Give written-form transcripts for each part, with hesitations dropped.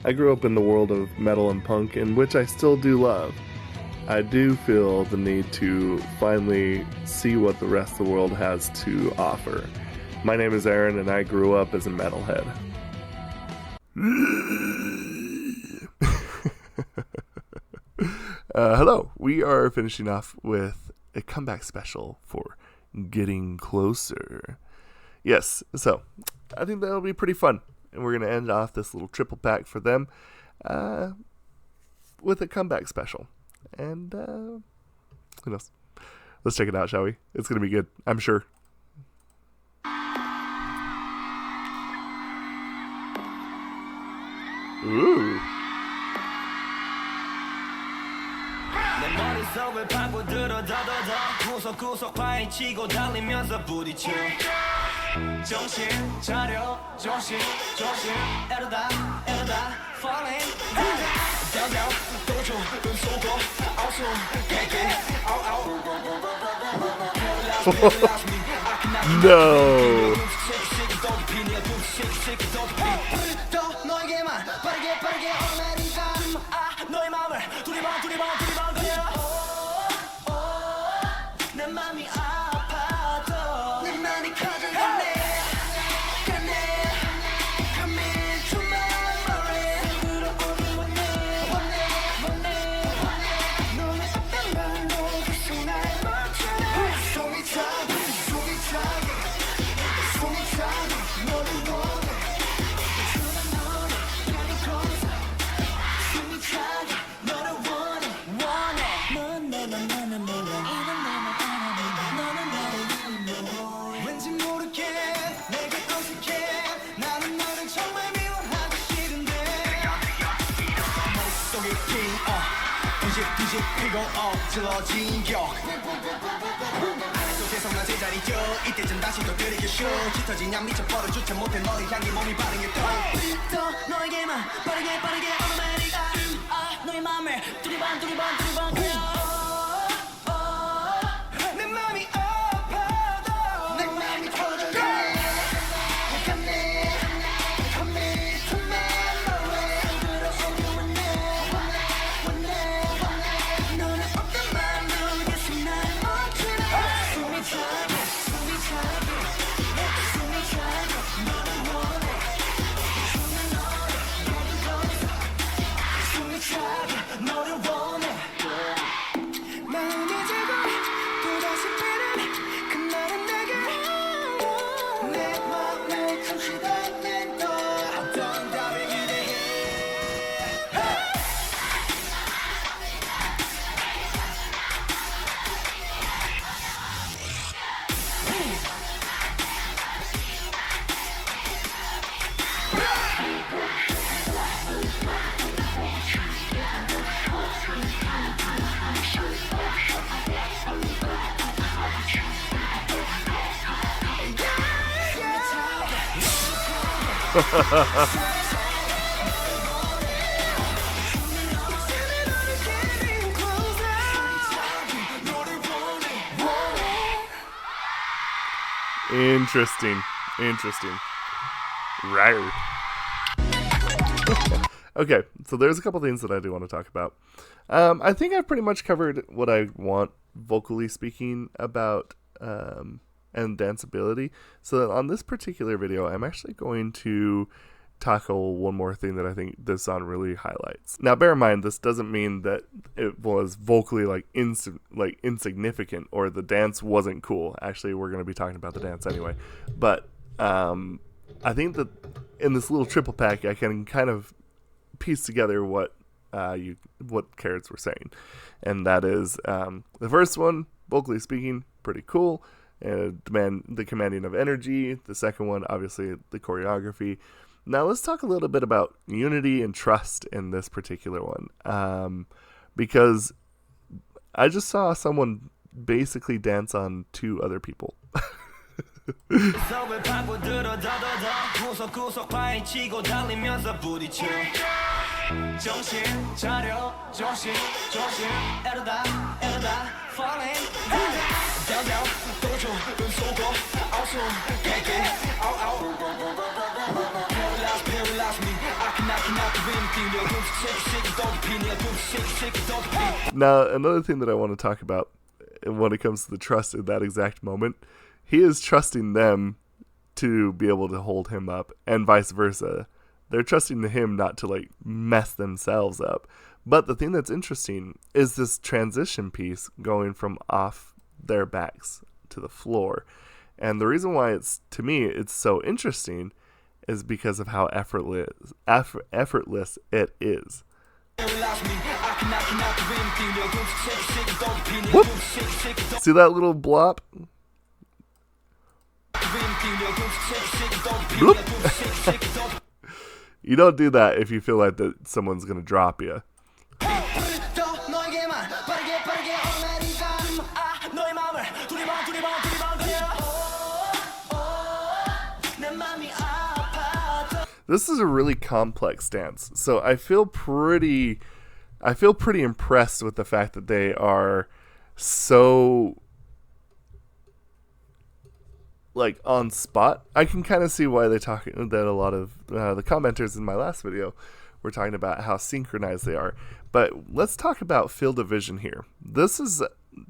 I grew up in the world of metal and punk, in which I still do love. I do feel the need to finally see what the rest of the world has to offer. My name is Aaron, and I grew up as a metalhead. Hello, we are finishing off with a comeback special for Getting Closer. Yes, so I think that'll be pretty fun, and we're going to end off this little triple pack for them with a comeback special. And who knows? Let's check it out, shall we? It's going to be good, I'm sure. Ooh. 머릿속을 파고들어 더더더 구석구석 파헤치고 달리면서 부딪혀 정신 차려 조심 조심 에러다 falling down 도조 쏘고 아웃소 개개 아웃 No. 너에게만 빠르게 어메리칸 너의 마음을 두리번 내 맘이 아파도 내 맘이 커져가네 Come into my memory 들어오는 원해 너의 어떤 말로 계속 날 맞춰 숨이 차게 너를 원해 Getting closer 숨이 차게 너를 원해 왠지 모르게 내가 어색해 나는 너를 정말 미워하기 싫은데 머릿속이 뒤집히고 엎질러진 격 속에서 난 제자리 껴 이때쯤 다시 또 들이켜쇼 짙어진 양 미쳐 버려주체 못해 너의 향기 몸이 반응해 또 너에게만 빠르게 어메리칸 너의 맘을 두리번 내 맘이 아파도 내 맘이 터져가네 Come into my memory 들어오는 원해 너는 어떤 말로 계속 날 멈추나 숨이 차게 너를 원해 숨이 차게 너를 원해 마음이 들고 또다시 피는 그날은 내게 내 맘에 잠시다는 너 어떤 답을 기대해 Interesting. Right. Okay, so there's a couple things that I do want to talk about. I think I've pretty much covered what I want vocally speaking about and danceability. So on this particular video, I'm actually going to tackle one more thing that I think this song really highlights. Now, bear in mind, this doesn't mean that it was vocally insignificant or the dance wasn't cool. Actually, we're going to be talking about the dance anyway. But I think that in this little triple pack, I can kind of piece together what Carrots were saying, and that is the first one, vocally speaking, pretty cool. The commanding of energy. The second one, obviously, the choreography. Now let's talk a little bit about unity and trust in this particular one, because I just saw someone basically dance on two other people. 정신 차려 조심 에러다 falling down 도조 쏘고 아웃소 개개 out paralyze me I cannot win Now, another thing that I want to talk about when it comes to the trust in that exact moment, he is trusting them to be able to hold him up, and vice versa. They're trusting him not to like mess themselves up. But the thing that's interesting is this transition piece going from off their backs to the floor. And the reason why to me it's so interesting is because of how effortless it is. Whoop. See that little blop? Bloop. You don't do that if you feel like that someone's gonna drop you. This is a really complex dance, so I feel pretty impressed with the fact that they are so like on spot. I can kind of see why that a lot of the commenters in my last video were talking about how synchronized they are. But let's talk about field of vision here. This is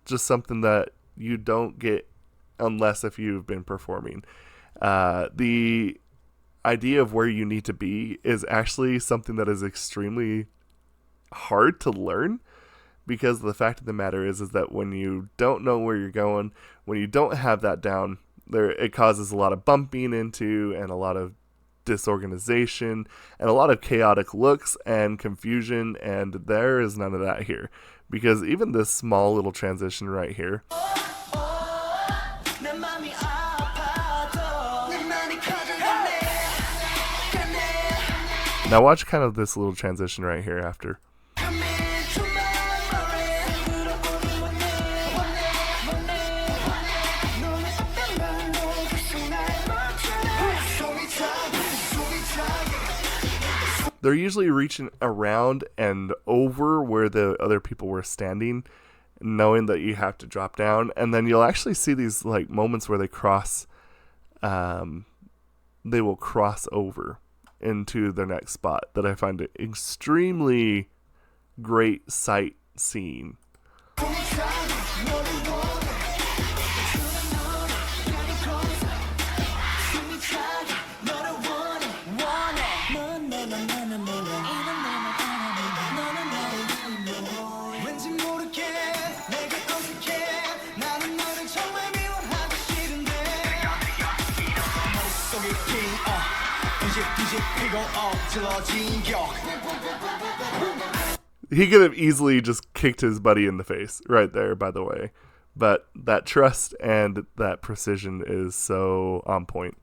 just something that you don't get unless if you've been performing. The idea of where you need to be is actually something that is extremely hard to learn, because the fact of the matter is that when you don't know where you're going, when you don't have that down, it causes a lot of bumping into and a lot of disorganization and a lot of chaotic looks and confusion, and there is none of that here, because even this small little transition right here, now watch kind of this little transition right here after. They're usually reaching around and over where the other people were standing, knowing that you have to drop down, and then you'll actually see these like moments where they will cross over into their next spot, that I find it extremely great sight seeing. He could have easily just kicked his buddy in the face right there, by the way. But that trust and that precision is so on point.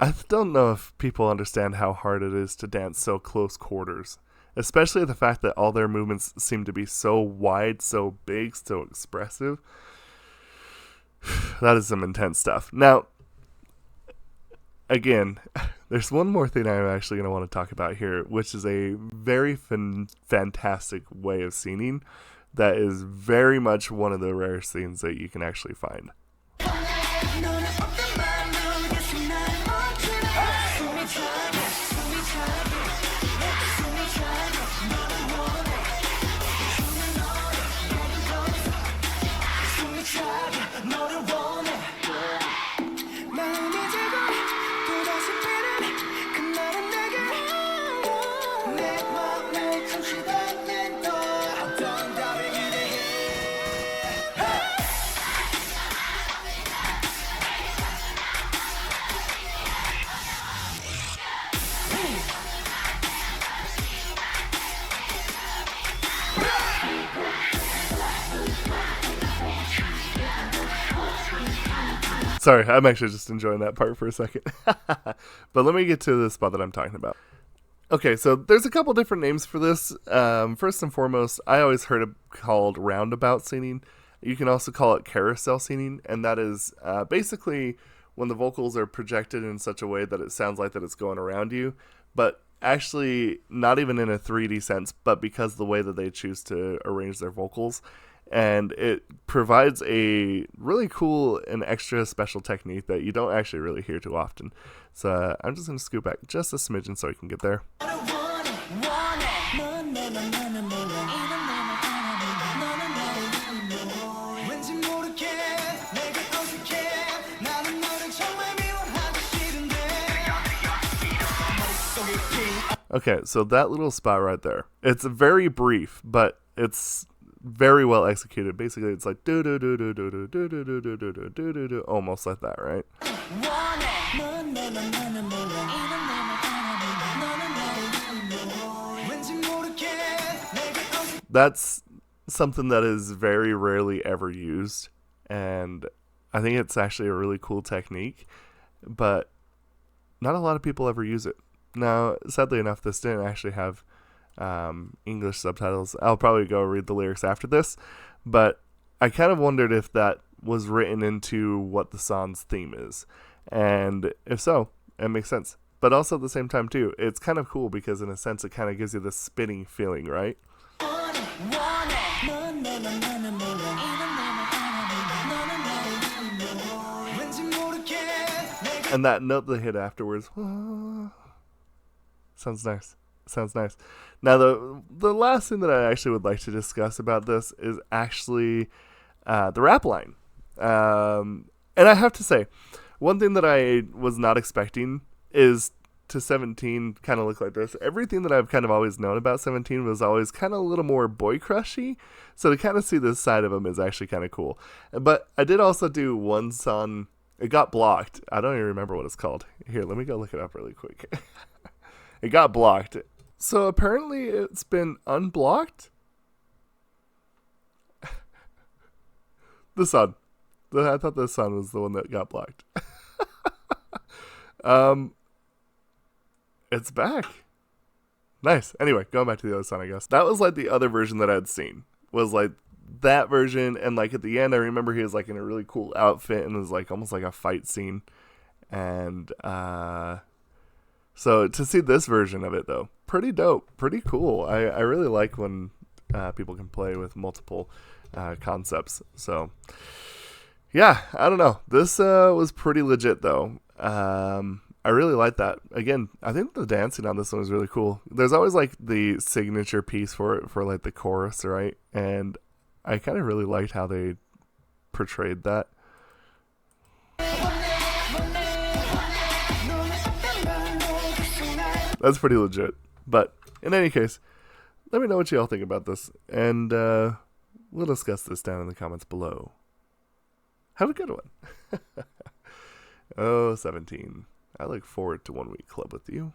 I don't know if people understand how hard it is to dance so close quarters, especially the fact that all their movements seem to be so wide, so big, so expressive. That is some intense stuff. Now, again, there's one more thing I'm actually going to want to talk about here, which is a very fantastic way of singing that is very much one of the rarest things that you can actually find. Sorry, I'm actually just enjoying that part for a second. But let me get to the spot that I'm talking about. Okay, so there's a couple different names for this. First and foremost, I always heard it called roundabout singing. You can also call it carousel singing, and that is basically when the vocals are projected in such a way that it sounds like that it's going around you, but actually not even in a 3D sense, but because the way that they choose to arrange their vocals. And it provides a really cool and extra special technique that you don't actually really hear too often. So I'm just going to scoot back just a smidgen so I can get there. Okay, so that little spot right there, it's very brief, but it's very well executed. Basically, it's like do do do do do do do do do do do do do do do, almost like that, right? That's something that is very rarely ever used, and I think it's actually a really cool technique, but not a lot of people ever use it. Now, sadly enough, this didn't actually have English subtitles. I'll probably go read the lyrics after this, but I kind of wondered if that was written into what the song's theme is, and if so, it makes sense. But also at the same time too, it's kind of cool because in a sense it kind of gives you this spinning feeling, right? And that note they hit afterwards, sounds nice. Sounds nice. Now, the last thing that I actually would like to discuss about this is actually the rap line. And I have to say, one thing that I was not expecting is to 17 kind of look like this. Everything that I've kind of always known about 17 was always kind of a little more boy crushy. So to kind of see this side of him is actually kind of cool. But I did also do one song. It got blocked. I don't even remember what it's called. Here, let me go look it up really quick. It got blocked. So apparently it's been unblocked. The sun. I thought the sun was the one that got blocked. It's back. Nice. Anyway, going back to the other song, I guess. That was like the other version that I'd seen. Was like that version, and like at the end I remember he was like in a really cool outfit and it was like almost like a fight scene. And so to see this version of it though, pretty dope, pretty cool. I really like when people can play with multiple concepts. So yeah, I don't know. This was pretty legit though. I really like that. Again, I think the dancing on this one is really cool. There's always like the signature piece for it, for like the chorus, right? And I kind of really liked how they portrayed that. That's pretty legit. But in any case, let me know what you all think about this, and we'll discuss this down in the comments below. Have a good one. Oh, 17. I look forward to 1 week club with you.